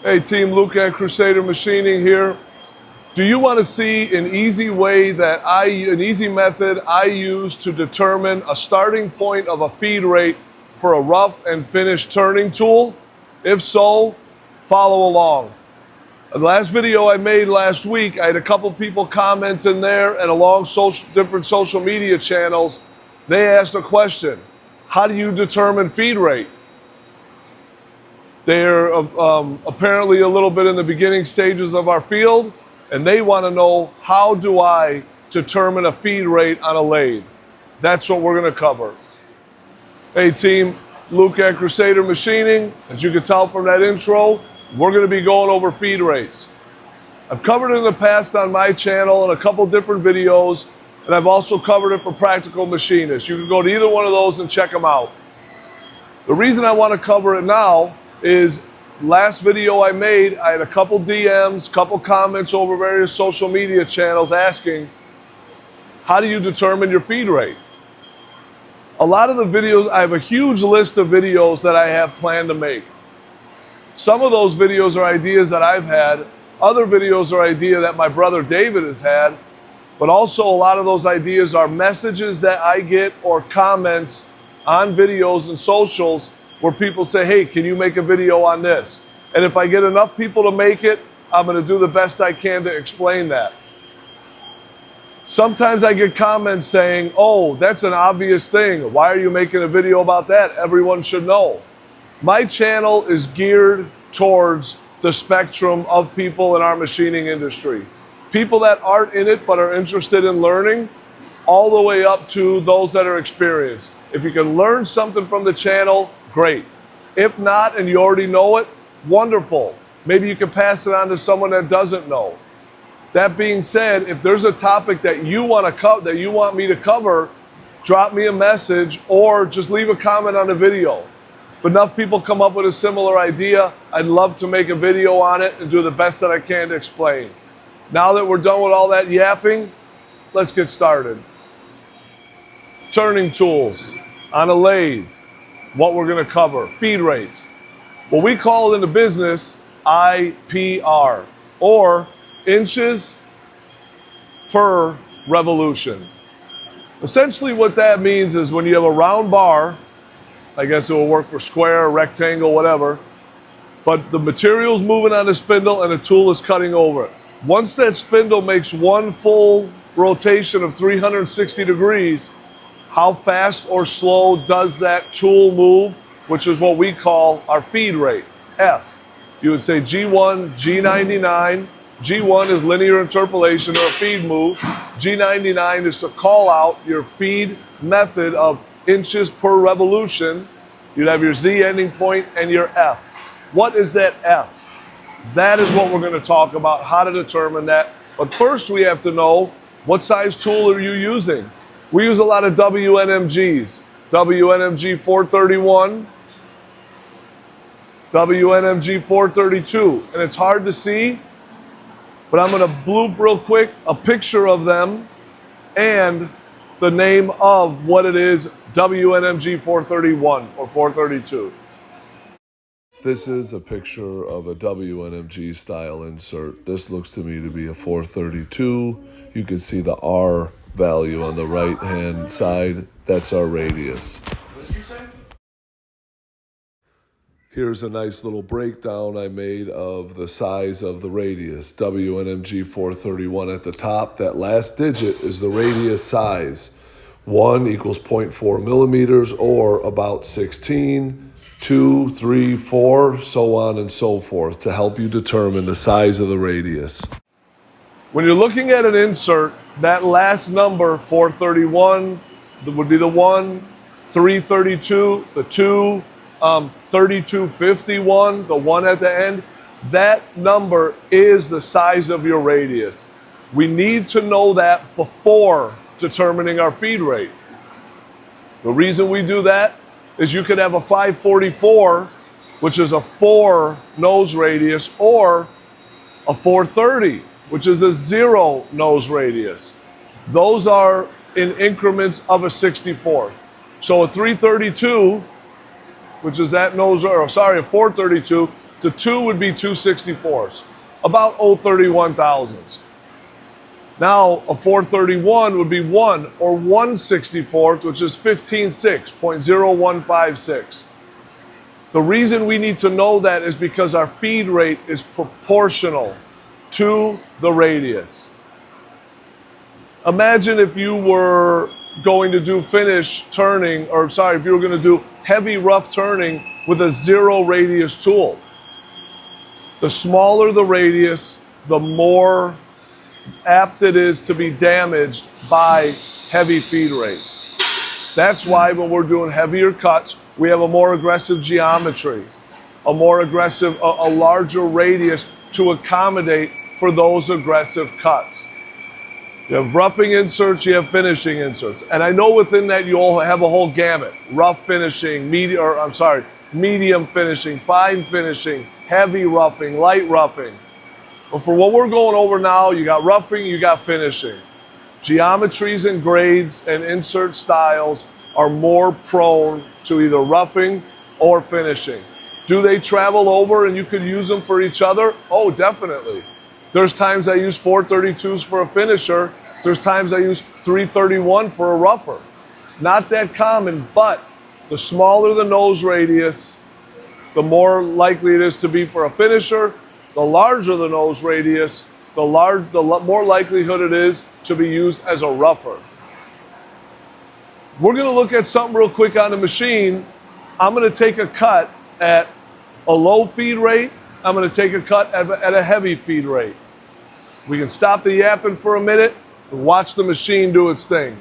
Hey team, Luke at Crusader Machining here. Do you want to see an easy method I use to determine a starting point of a feed rate for a rough and finish turning tool? If so, follow along. The last video I made last week, I had a couple people comment in there, and along different social media channels, they asked a question: how do you determine feed rate? They're apparently a little bit in the beginning stages of our field, and they want to know, how do I determine a feed rate on a lathe? That's what we're going to cover. Hey team, Luke at Crusader Machining. As you can tell from that intro, we're going to be going over feed rates. I've covered it in the past on my channel in a couple different videos, and I've also covered it for Practical Machinists. You can go to either one of those and check them out. The reason I want to cover it now is last video I made, I had a couple DMs, couple comments over various social media channels asking, how do you determine your feed rate? A lot of the videos, I have a huge list of videos that I have planned to make. Some of those videos are ideas that I've had, other videos are ideas that my brother David has had, but also a lot of those ideas are messages that I get or comments on videos and socials where people say, hey, can you make a video on this? And if I get enough people to make it, I'm going to do the best I can to explain that. Sometimes I get comments saying, oh, that's an obvious thing. Why are you making a video about that? Everyone should know. My channel is geared towards the spectrum of people in our machining industry. People that aren't in it but are interested in learning, all the way up to those that are experienced. If you can learn something from the channel, great. If not, and you already know it, wonderful. Maybe you can pass it on to someone that doesn't know. That being said, if there's a topic that you want me to cover, drop me a message or just leave a comment on the video. If enough people come up with a similar idea, I'd love to make a video on it and do the best that I can to explain. Now that we're done with all that yapping, let's get started. Turning tools on a lathe. What we're going to cover, feed rates. What we call it in the business IPR, or inches per revolution. Essentially what that means is when you have a round bar, I guess it will work for square, rectangle, whatever, but the material's moving on the spindle and the tool is cutting over it. Once that spindle makes one full rotation of 360 degrees, how fast or slow does that tool move, which is what we call our feed rate, F. You would say G1, G99. G1 is linear interpolation or a feed move. G99 is to call out your feed method of inches per revolution. You'd have your Z ending point and your F. What is that F? That is what we're going to talk about, how to determine that. But first we have to know, what size tool are you using? We use a lot of WNMGs. WNMG 431, WNMG 432. And it's hard to see, but I'm going to bloop real quick a picture of them and the name of what it is, WNMG 431 or 432. This is a picture of a WNMG style insert. This looks to me to be a 432. You can see the R value on the right hand side. That's our radius. Here's a nice little breakdown I made of the size of the radius. WNMG 431 at the top. That last digit is the radius size. 1 equals 0.4 millimeters or about 16, 2, 3, 4, so on and so forth to help you determine the size of the radius. When you're looking at an insert, that last number, 431, would be the 1, 332, the 2, 3251, the 1 at the end, that number is the size of your radius. We need to know that before determining our feed rate. The reason we do that is you could have a 544, which is a 4 nose radius, or a 430, which is a 0 nose radius. Those are in increments of a 64th. So a 332, which is that nose, or sorry, a 432, to 2 would be 2/64ths, about 0.31 thousandths. Now, a 431 would be 1 or 1/64th, which is 15/6, 0.0156. The reason we need to know that is because our feed rate is proportional to the radius. Imagine if you were going to do finish turning, or sorry, if you were going to do heavy rough turning with a 0 radius tool. The smaller the radius, the more apt it is to be damaged by heavy feed rates. That's why when we're doing heavier cuts, we have a more aggressive geometry, a larger radius to accommodate for those aggressive cuts. You have roughing inserts, you have finishing inserts. And I know within that you all have a whole gamut. Rough finishing, medium finishing, fine finishing, heavy roughing, light roughing. But for what we're going over now, you got roughing, you got finishing. Geometries and grades and insert styles are more prone to either roughing or finishing. Do they travel over and you could use them for each other? Oh, definitely. There's times I use 432s for a finisher. There's times I use 331 for a rougher. Not that common, but the smaller the nose radius, the more likely it is to be for a finisher. The larger the nose radius, the more likelihood it is to be used as a rougher. We're going to look at something real quick on the machine. I'm going to take a cut at a low feed rate. I'm going to take a cut at a heavy feed rate. We can stop the yapping for a minute and watch the machine do its thing.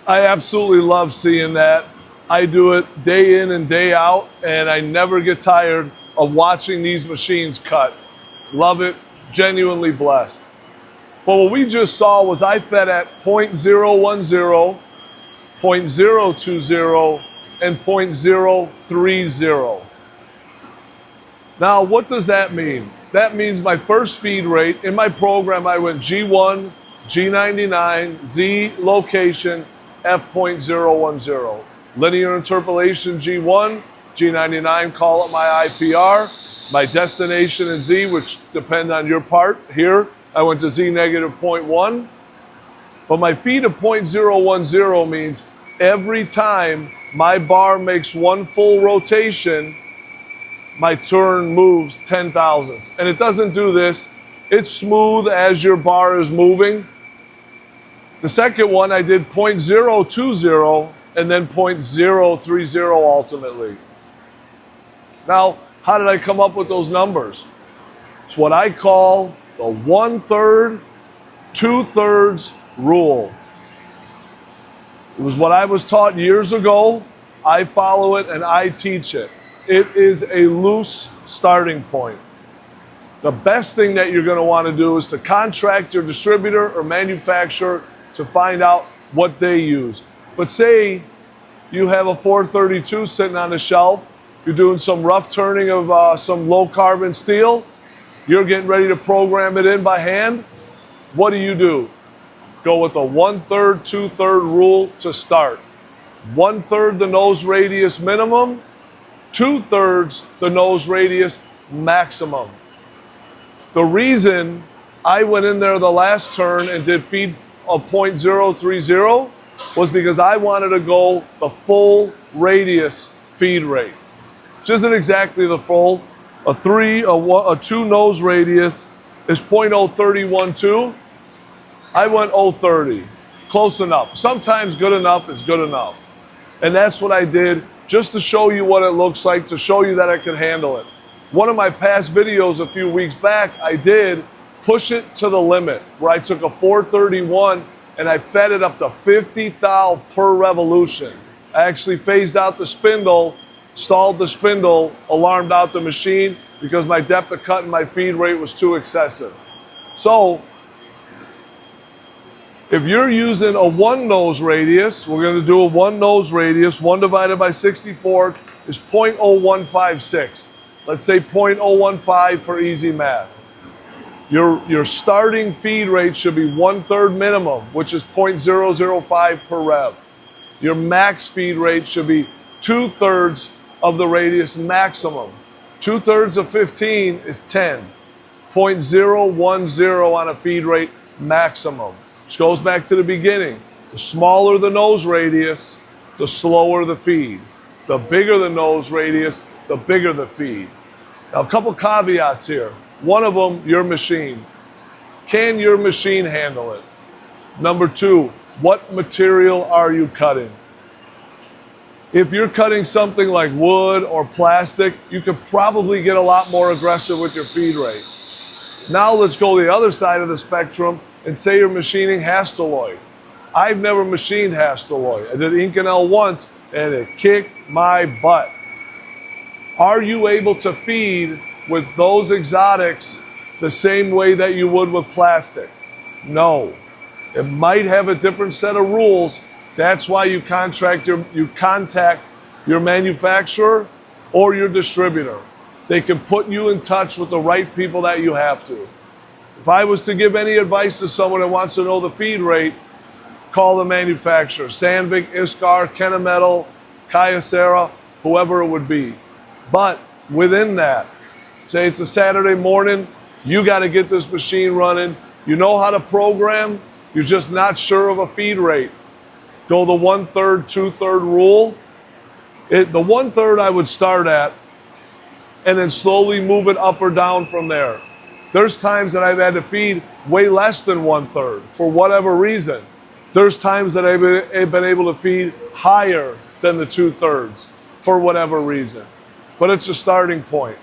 I absolutely love seeing that. I do it day in and day out, and I never get tired of watching these machines cut. Love it, genuinely blessed. But what we just saw was I fed at 0.010, 0.020, and 0.030. Now, what does that mean? That means my first feed rate, in my program I went G1, G99, Z location, F.010. Linear interpolation G1, G99, call it my IPR. My destination in Z, which depend on your part. Here, I went to Z negative 0.1. But my feed of 0.010 means every time my bar makes one full rotation, my turn moves 10 thousandths. And it doesn't do this. It's smooth as your bar is moving. The second one, I did 0.020 and then 0.030 ultimately. Now, how did I come up with those numbers? It's what I call the 1/3, 2/3 rule. It was what I was taught years ago. I follow it and I teach it. It is a loose starting point. The best thing that you're going to want to do is to contract your distributor or manufacturer to find out what they use. But say you have a 432 sitting on the shelf, you're doing some rough turning of some low carbon steel, you're getting ready to program it in by hand. What do? Go with a 1/3, 2/3 rule to start. 1/3 the nose radius minimum, 2/3 the nose radius maximum. The reason I went in there the last turn and did feed of 0.030 was because I wanted to go the full radius feed rate. Which isn't exactly the full. A 2 nose radius is 0.0312. I went 0.30. Close enough. Sometimes good enough is good enough. And that's what I did just to show you what it looks like, to show you that I could handle it. One of my past videos a few weeks back, I did push it to the limit, where I took a 431 and I fed it up to 50 thou per revolution. I actually phased out the spindle, stalled the spindle, alarmed out the machine because my depth of cut and my feed rate was too excessive. So If you're using a 1 nose radius, we're going to do a 1 nose radius. 1 divided by 64 is 0.0156. Let's say 0.015 for easy math. Your starting feed rate should be 1/3 minimum, which is 0.005 per rev. Your max feed rate should be 2/3 of the radius maximum. 2/3 of 15 is 10. 0.010 on a feed rate maximum. Which goes back to the beginning. The smaller the nose radius, the slower the feed. The bigger the nose radius, the bigger the feed. Now, a couple caveats here. One of them, your machine. Can your machine handle it? Number 2, what material are you cutting? If you're cutting something like wood or plastic, you could probably get a lot more aggressive with your feed rate. Now let's go the other side of the spectrum and say you're machining Hastelloy. I've never machined Hastelloy. I did Inconel once and it kicked my butt. Are you able to feed with those exotics the same way that you would with plastic? No. It might have a different set of rules. That's why you contact your manufacturer or your distributor. They can put you in touch with the right people that you have to. If I was to give any advice to someone that wants to know the feed rate, call the manufacturer. Sandvik, Iskar, Kennametal, Kyocera, whoever it would be. But within that, say it's a Saturday morning, you got to get this machine running. You know how to program, you're just not sure of a feed rate. Go the 1/3, 2/3 rule. The 1/3 I would start at and then slowly move it up or down from there. There's times that I've had to feed way less than 1/3 for whatever reason. There's times that I've been able to feed higher than the 2/3 for whatever reason. But it's a starting point.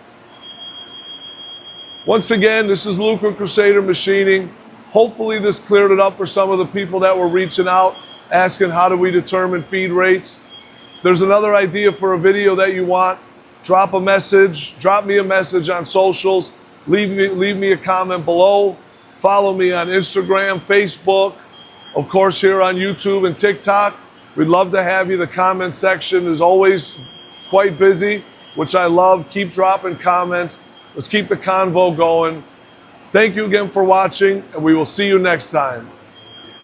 Once again, this is Luke with Crusader Machining. Hopefully this cleared it up for some of the people that were reaching out, asking how do we determine feed rates. If there's another idea for a video that you want, drop me a message on socials, leave me a comment below, follow me on Instagram, Facebook, of course here on YouTube and TikTok. We'd love to have you. The comment section is always quite busy, which I love. Keep dropping comments. Let's keep the convo going. Thank you again for watching, and we will see you next time.